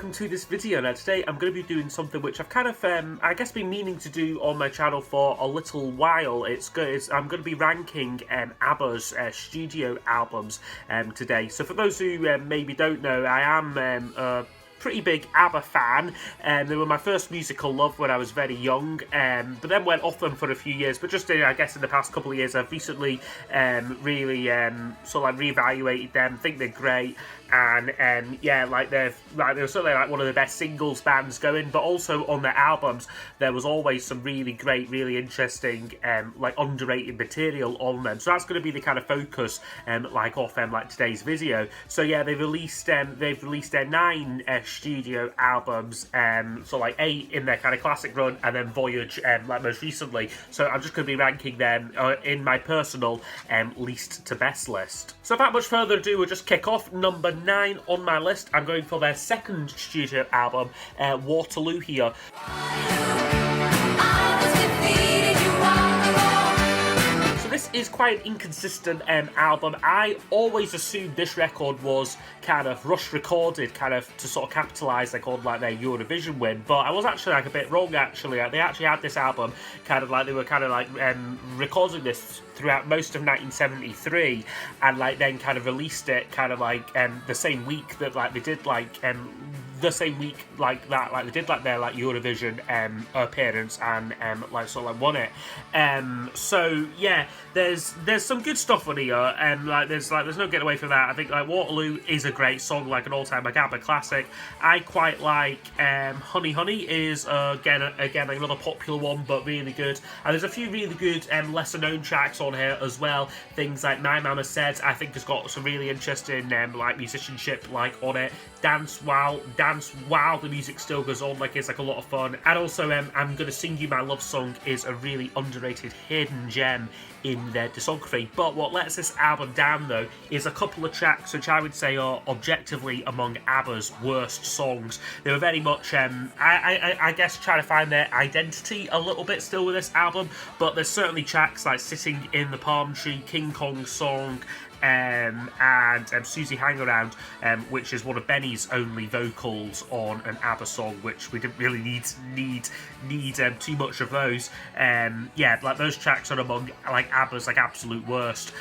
welcome to this video. Now today I'm going to be doing something which I've kind of, I guess, been meaning to do on my channel for a little while. I'm going to be ranking Abba's studio albums today. So for those who maybe don't know, I am a pretty big Abba fan, and they were my first musical love when I was very young, but then went off them for a few years. But just I guess in the past couple of years I've recently really sort of reevaluated them, think they're great, and yeah, they're certainly one of the best singles bands going, but also on their albums there was always some really great, really interesting underrated material on them. So that's going to be the kind of focus of today's video. So yeah, they've released their 9 studio albums, so 8 in their kind of classic run, and then Voyage most recently. So I'm just going to be ranking them in my personal least to best list. So without much further ado, we'll just kick off. Number 9 on my list, I'm going for their second studio album, Waterloo here. This is quite an inconsistent album. I always assumed this record was kind of rush recorded, kind of to sort of capitalise on their Eurovision win, but I was actually a bit wrong. Actually, they actually had this album they were recording this throughout most of 1973, and then kind of released it the same week that they did the same week they did their Eurovision appearance, and won it. So yeah, there's some good stuff on here, and there's no getting away from that. I think Waterloo is a great song, an all-time Abba classic. I quite like Honey Honey is again another popular one, but really good. And there's a few really good lesser known tracks on here as well. Things like My Mama Said, I think, has got some really interesting musicianship on it. Dance While the music still goes on, it's a lot of fun. And also I'm Gonna Sing You My Love Song is a really underrated hidden gem in their discography. But what lets this album down though is a couple of tracks which I would say are objectively among Abba's worst songs. They were very much I guess trying to find their identity a little bit still with this album, but there's certainly tracks like Sitting in the Palm Tree, King Kong Song, and Susie Hang Around, which is one of Benny's only vocals on an Abba song, which we didn't really need too much of those. Yeah, those tracks are among Abba's absolute worst.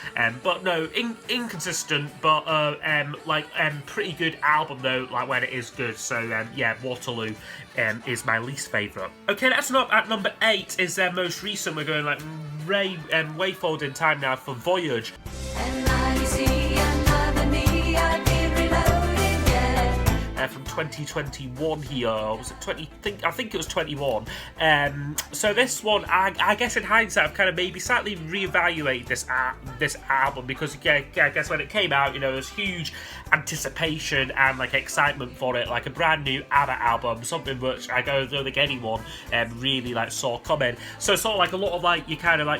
But no, inconsistent, but pretty good album though, when it is good. So yeah, Waterloo is my least favourite. Okay, that's not at number 8 is their most recent. We're going way forward in time now for Voyage. From 2021 here, was it 20? I think it was 21. So this one, I guess in hindsight, I've kind of maybe slightly reevaluated this album, because I guess when it came out, there was huge anticipation and excitement for it, a brand new Abba album, something which I don't think anyone really saw coming. So sort of a lot of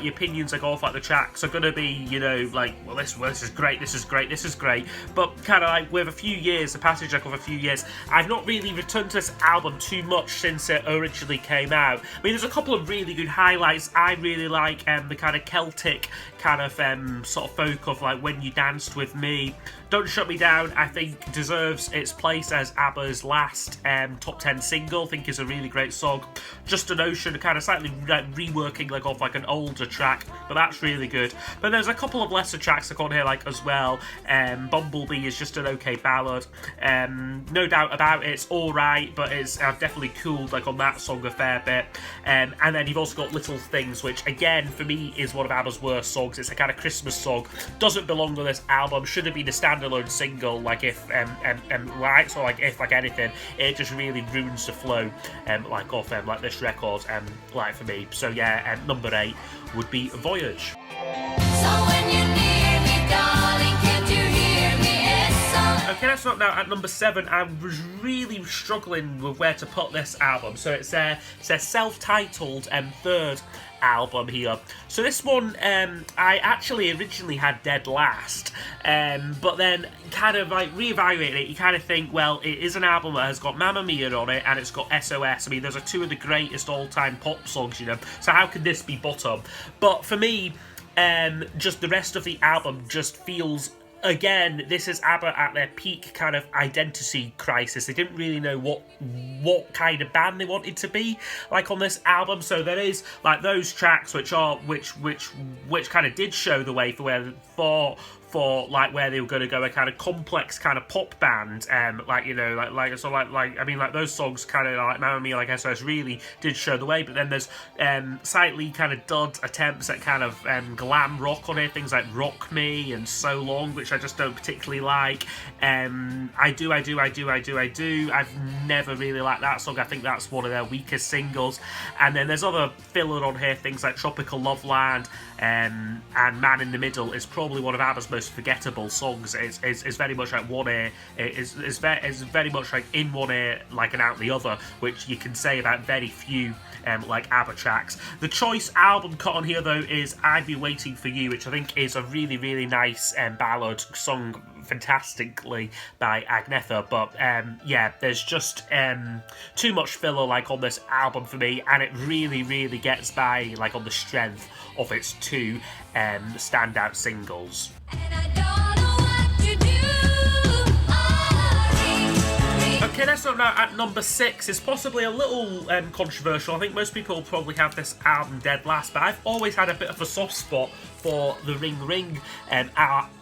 your opinions off the tracks are gonna be well, this is great, this is great, this is great, but with a few years, the passage of a few years, I've not really returned to this album too much since it originally came out. I mean, there's a couple of really good highlights. I really like the kind of Celtic sort of folk of When You Danced With Me. Don't Shut Me Down, I think, deserves its place as Abba's last top 10 single. I think is a really great song. Just an Ocean, kind of slightly reworking off an older track, but that's really good. But there's a couple of lesser tracks on here as well. Bumblebee is just an okay ballad. No Doubt About It's alright, but it's definitely cooled on that song a fair bit. And then you've also got Little Things, which again for me is one of Abba's worst songs. It's a kind of Christmas song, doesn't belong on this album, should have been a standalone single, if anything, it just really ruins the flow off this record for me. So yeah, number 8 would be Voyage. So when you're near me, darling, can't you hear me? Okay, that's not now at number 7. I was really struggling with where to put this album. So it's their self-titled third album here. So this one, I actually originally had dead last, but then kind of reevaluating it, you kind of think, well, it is an album that has got Mamma Mia on it, and it's got SOS. I mean, those are 2 of the greatest all-time pop songs, so how could this be bottom? But for me, just the rest of the album just feels again, this is ABBA at their peak kind of identity crisis. They didn't really know what kind of band they wanted to be like on this album. So there is like those tracks which kind of did show the way for like where they were going to go, a kind of complex kind of pop band, like those songs kind of like Mamma Mia, like SOS really did show the way. But then there's slightly kind of dud attempts at kind of glam rock on here, things like Rock Me and So Long, which I just don't particularly like. I do. I've never really liked that song. I think that's one of their weakest singles. And then there's other filler on here, things like Tropical Loveland, and Man in the Middle is probably one of ABBA's most forgettable songs. It's very much like one ear. It's very much like in one ear, like an out the other, which you can say about very few like ABBA tracks. The choice album cut on here though is I'd Be Waiting for You, which I think is a really, really nice ballad sung fantastically by Agnetha. But yeah, there's just too much filler like on this album for me, and it really, really gets by like on the strength of its two standout singles. And I don't know what to do. Okay, let's look now at number 6. It's possibly a little controversial. I think most people probably have this album dead last, but I've always had a bit of a soft spot for the Ring Ring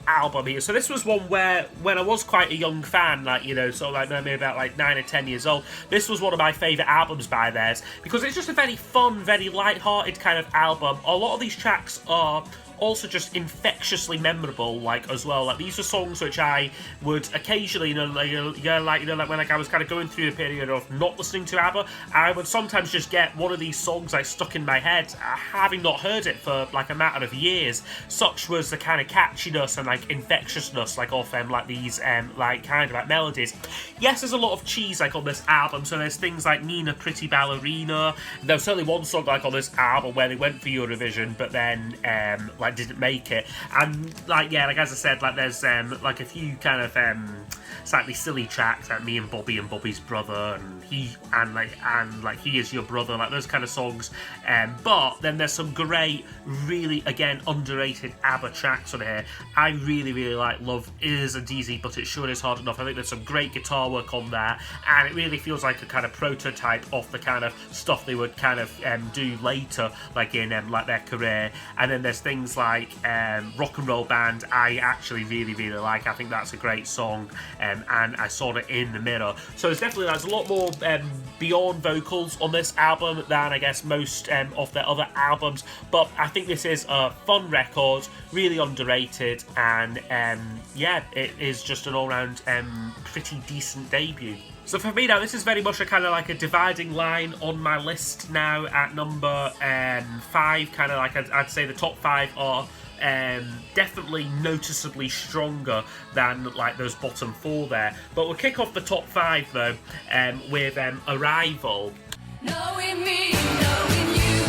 album here. So this was one where, when I was quite a young fan, like, you know, sort of like maybe about like 9 or 10 years old, this was one of my favourite albums by theirs, because it's just a very fun, very light-hearted kind of album. A lot of these tracks are also just infectiously memorable, like, as well. Like, these are songs which I would occasionally, when like I was kind of going through a period of not listening to ABBA, I would sometimes just get one of these songs like stuck in my head, having not heard it for like a matter of years. Such was the kind of catchiness and like infectiousness like of like these like kind of like melodies. Yes, there's a lot of cheese like on this album. So there's things like Nina Pretty Ballerina. There's certainly one song like on this album where they went for Eurovision, but then like didn't make it. And like, yeah, like as I said, like there's like a few kind of slightly silly tracks like Me and Bobby's Brother, and He Is Your Brother, like those kind of songs. But then there's some great, really again underrated ABBA tracks on here. I really, really like Love Isn't Easy, But It Sure Is Hard Enough. I think there's some great guitar work on there, and it really feels like a kind of prototype of the kind of stuff they would kind of do later, like in like their career. And then there's things like Rock and Roll Band. I actually really, really like. I think that's a great song, and I Saw It in the Mirror. So there's a lot more beyond vocals on this album than I guess most of their other albums, but I think this is a fun record, really underrated, and yeah, it is just an all-round pretty decent debut. So for me now, this is very much a kind of like a dividing line on my list now at number 5. Kind of like I'd say the top 5 are definitely noticeably stronger than like those bottom 4 there. But we'll kick off the top 5 though with Arrival. Knowing me, knowing you,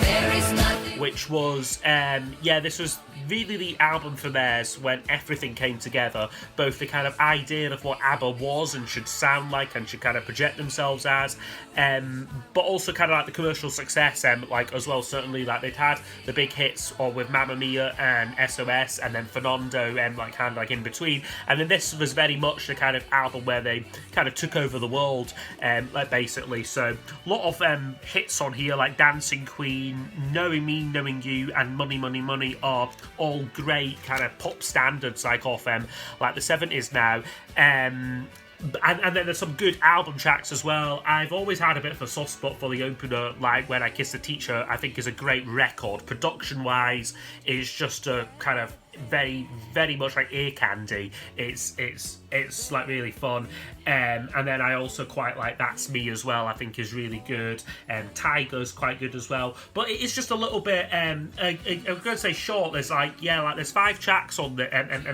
there is nothing. Which was, this was really the album for theirs when everything came together. Both the kind of idea of what ABBA was and should sound like and should kind of project themselves as, but also kind of like the commercial success, like as well. Certainly, like they'd had the big hits with Mamma Mia and SOS, and then Fernando, like kind of like in between. And then this was very much the kind of album where they kind of took over the world, like basically. So a lot of hits on here, like Dancing Queen, Knowing Me, Knowing You, and Money, Money, Money are all great kind of pop standards like off like the 70s now. And then there's some good album tracks as well. I've always had a bit of a soft spot for the opener, like When I Kissed a Teacher. I think is a great record. Production wise, it's just a kind of very, very much like ear candy. It's like really fun. And then I also quite like That's Me as well. I think is really good. Tiger's quite good as well. But it's just a little bit. I'm going to say short. There's there's 5 tracks on the and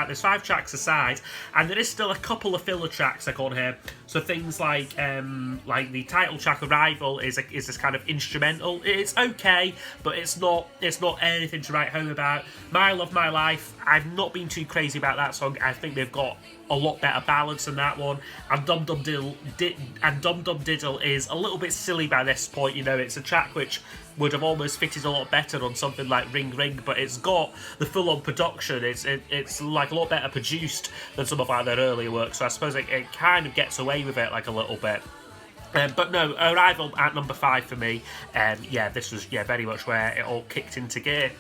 there's 5 tracks aside, and there is still a couple of filler tracks like on here. So things like the title track Arrival is this kind of instrumental. It's okay, but it's not anything to write home about. My Love, My Life, I've not been too crazy about that song. I think they've got a lot better ballads than that one. And Dum Dum Diddle is a little bit silly by this point. You know, it's a track which would have almost fitted a lot better on something like Ring Ring, but it's got the full-on production. It's like a lot better produced than some of like their earlier work. So I suppose it kind of gets away with it like a little bit. But no, Arrival at number 5 for me. Yeah, this was very much where it all kicked into gear.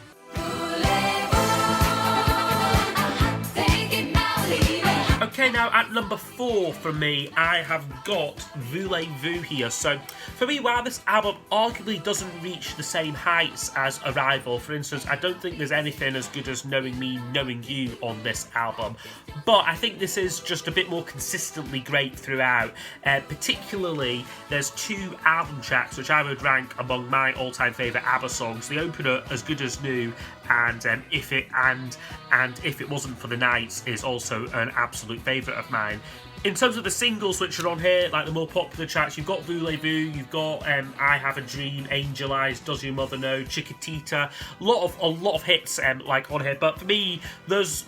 Okay, now at number 4 for me, I have got Voulez-Vous here. So for me, while this album arguably doesn't reach the same heights as Arrival, for instance, I don't think there's anything as good as Knowing Me, Knowing You on this album. But I think this is just a bit more consistently great throughout. Particularly, there's 2 album tracks which I would rank among my all-time favourite ABBA songs. The opener, As Good As New, and If It Wasn't For The Night is also an absolute favourite of mine. In terms of the singles which are on here, like the more popular tracks, you've got Voulez-Vous, you've got I Have a Dream, Angel Eyes, Does Your Mother Know, Chiquitita, a lot of hits like on here. But for me, those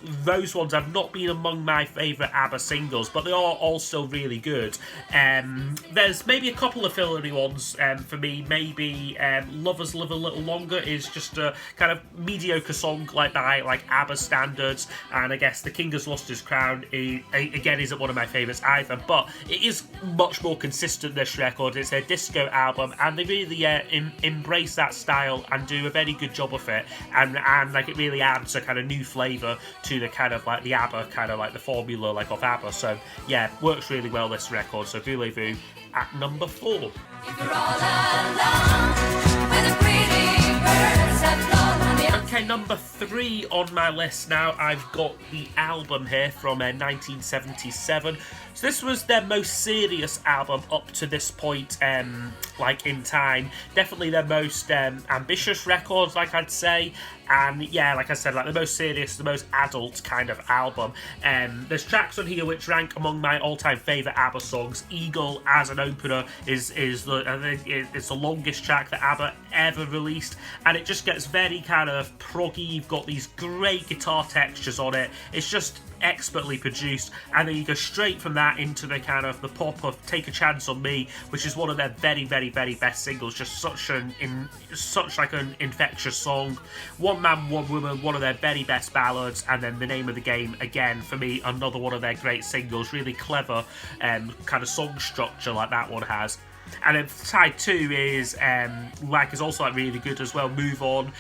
ones have not been among my favourite ABBA singles, but they are all still really good. There's maybe a couple of fillery ones for me. Maybe Lovers Live a Little Longer is just a kind of mediocre song like by like ABBA standards, and I guess The King Has Lost His Crown again isn't one of my favourites either, but it is much more consistent, this record. It's their disco album, and they really embrace that style and do a very good job of it, and like it really adds a kind of new flavour to the kind of like the ABBA kind of like the formula like of ABBA. So yeah, works really well, this record. So Voulez-Vous at number 4. If you're all alone with the pretty birds that flown on the Okay, number 3 on my list now, I've got the album here from 1977. So this was their most serious album up to this point, like in time. Definitely their most ambitious records, like I'd say. And yeah, like I said, like the most serious, the most adult kind of album. There's tracks on here which rank among my all-time favourite ABBA songs. Eagle as an opener is the longest track that ABBA ever released, and it just gets very kind of proggy. You've got these great guitar textures on it. It's just expertly produced, and then you go straight from that into the kind of the pop of Take a Chance on Me, which is one of their very, very, very best singles. Just such an infectious song. One Man, One Woman, one of their very best ballads, and then The Name of the Game, again for me, another one of their great singles. Really clever kind of song structure like that one has. And then side 2 is is also like really good as well. Move On,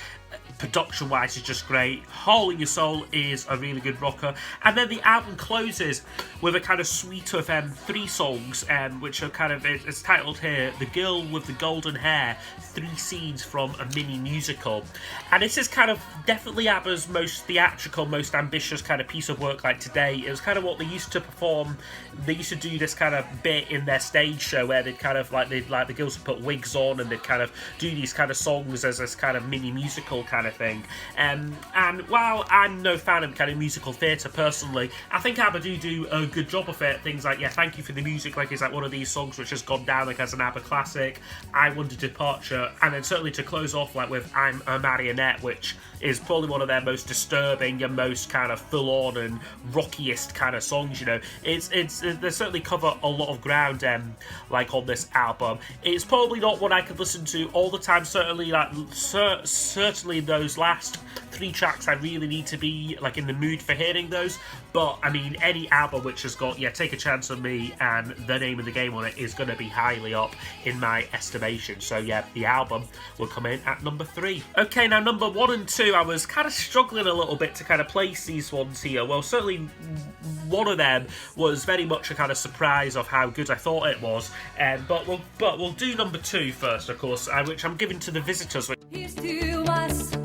production wise, is just great. Hole in Your Soul is a really good rocker, and then the album closes with a kind of suite of 3 songs, which are kind of, it's titled here The Girl with the Golden Hair, 3 scenes from a mini musical. And this is kind of definitely ABBA's most theatrical, most ambitious kind of piece of work like today. It was kind of what they used to perform. They used to do this kind of bit in their stage show where they'd kind of like the girls would put wigs on and they'd kind of do these kind of songs as this kind of mini musical kind of thing. And while I'm no fan of kind of musical theatre personally, I think ABBA do a good job of it. Things like Thank You for the Music, like is like one of these songs which has gone down like as an ABBA classic. I Want a Departure, and then certainly to close off like with I'm a Marionette, which is probably one of their most disturbing and most kind of full-on and rockiest kind of songs. You know, they certainly cover a lot of ground like on this album. It's probably not what I could listen to all the time. Certainly certainly those last 3 tracks I really need to be like in the mood for hearing those. But I mean, any album which has got Take a Chance on Me and The Name of the Game on it is going to be highly up in my estimation. So yeah, the album will come in at number 3. Okay, now number 1 and 2, I was kind of struggling a little bit to kind of place these ones here. Well, certainly one of them was very much a kind of surprise of how good I thought it was. But we'll do number 2 first, of course, which I'm giving to The Visitors. Here's to us,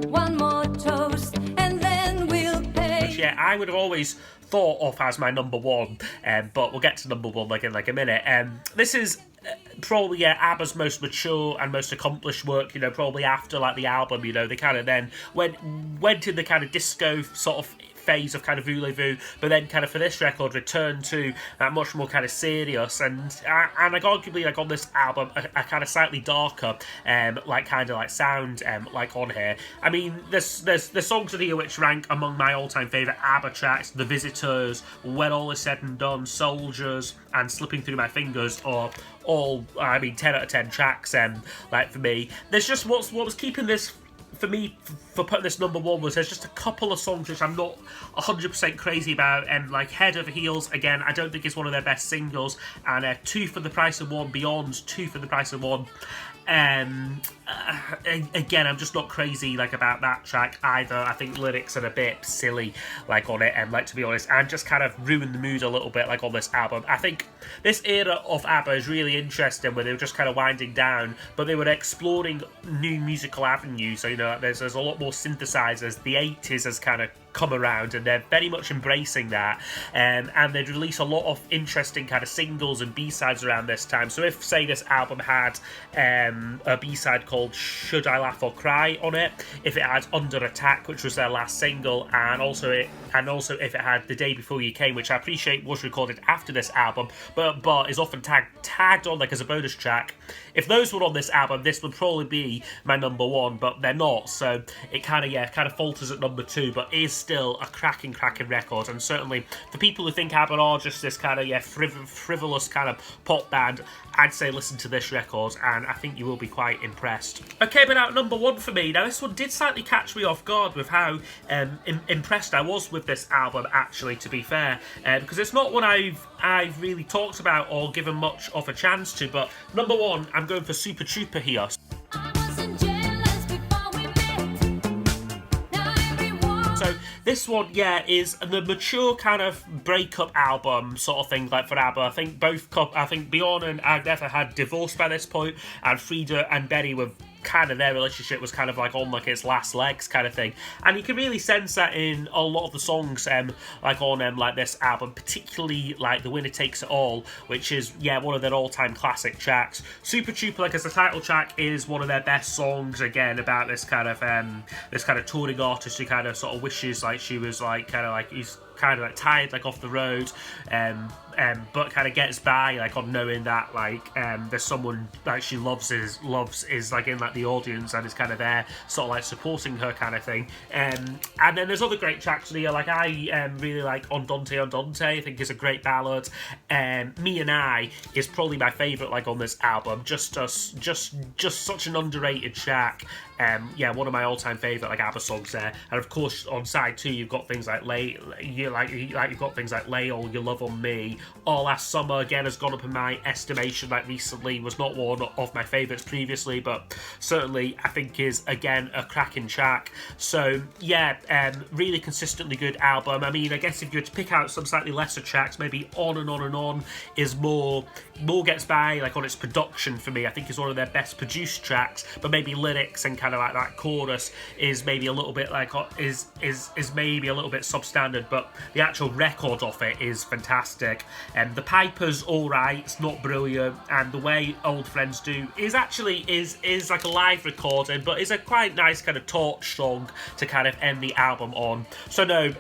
one more toast, and then we'll pay. Which, yeah, I would have always thought of as my number 1, but we'll get to number 1 like in like a minute. This is probably ABBA's most mature and most accomplished work, you know, probably after like the album, you know, they kind of then went in the kind of disco sort of phase of kind of Voulez-Vous, but then kind of for this record return to that much more kind of serious and like arguably like on this album a kind of slightly darker like kind of like sound like on here. I mean there's songs in here which rank among my all-time favourite ABBA tracks. The Visitors, When All Is Said and Done, Soldiers and Slipping Through My Fingers are all, I mean, 10 out of 10 tracks like for me. There's just what was keeping this for me for putting this number one was there's just a couple of songs which I'm not 100% crazy about, and like Head Over Heels, again, I don't think it's one of their best singles, and Two for the Price of One, Beyond, Two for the Price of One. Again, I'm just not crazy like about that track either. I think lyrics are a bit silly like on it, and like to be honest, and just kind of ruin the mood a little bit like on this album. I think this era of ABBA is really interesting where they were just kind of winding down, but they were exploring new musical avenues. So you know, there's a lot more synthesizers. The 80s has kind of come around and they're very much embracing that, and they'd release a lot of interesting kind of singles and B-sides around this time. So if say this album had a B-side called Should I Laugh or Cry on it, if it had Under Attack, which was their last single, and also if it had The Day Before You Came, which I appreciate was recorded after this album but is often tagged on like as a bonus track, if those were on this album this would probably be my number one, but they're not, so it kind of falters at number two, but is still a cracking record. And certainly for people who think ABBA are just this kind of frivolous kind of pop band, I'd say listen to this record and I think you will be quite impressed. Okay, but at number one for me, now this one did slightly catch me off guard with how impressed I was with this album, actually, to be fair, because it's not one I've really talked about or given much of a chance to, but number one, I'm going for Super Trouper here. So this one, yeah, is the mature kind of breakup album sort of thing, like for ABBA. I think Bjorn and Agnetha had divorced by this point, and Frida and Benny were kind of, their relationship was kind of like on like its last legs kind of thing, and you can really sense that in a lot of the songs like on like this album, particularly like The Winner Takes It All, which is one of their all-time classic tracks. Super Trouper, like as the title track, is one of their best songs, again about this kind of touring artist who kind of sort of wishes like she was like kind of like he's kind of like tired like off the road, but kind of gets by like on knowing that like there's someone like she loves is like in like the audience and is kind of there sort of like supporting her kind of thing, and then there's other great tracks here. Like I really like Andante, I think is a great ballad. Me and I is probably my favourite like on this album, just such an underrated track. One of my all-time favourite like ABBA songs there. And of course on side two you've got things like you've got things like Lay All Your Love on Me. All Last Summer, again, has gone up in my estimation like recently, was not one of my favourites previously, but certainly I think is again a cracking track. So really consistently good album. I mean, I guess if you were to pick out some slightly lesser tracks, maybe On and On and On is more gets by like on its production for me. I think is one of their best produced tracks, but maybe lyrics and kind of like that chorus is maybe a little bit like is maybe a little bit substandard, but the actual record of it is fantastic. The Piper's alright, it's not brilliant, and The Way Old Friends Do is actually is like a live recording, but is a quite nice kind of torch song to kind of end the album on. So no,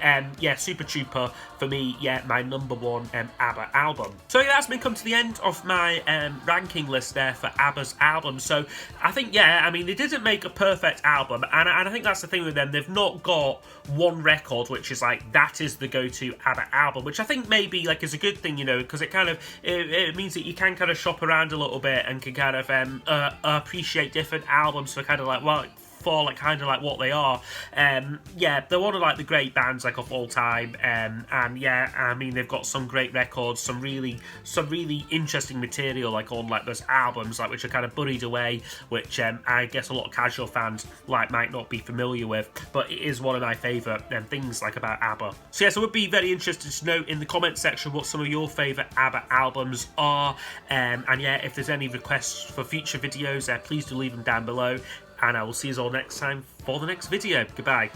Super Trouper for me, my number one ABBA album. So that's me come to the end of my ranking list there for ABBA's albums. So I think I mean they didn't make a perfect album, and I think that's the thing with them. They've not got one record which is like that is the go-to ABBA album, which I think maybe like is a good thing, you know, because it kind of it means that you can kind of shop around a little bit and can kind of appreciate different albums for kind of like for like kind of like what they are. They're one of like the great bands like of all time, and I mean they've got some great records, some really interesting material like on like those albums like which are kind of buried away, which I guess a lot of casual fans like might not be familiar with, but it is one of my favourite things like about ABBA. So I would be very interested to know in the comment section what some of your favourite ABBA albums are, and if there's any requests for future videos, please do leave them down below. And I will see you all next time for the next video. Goodbye.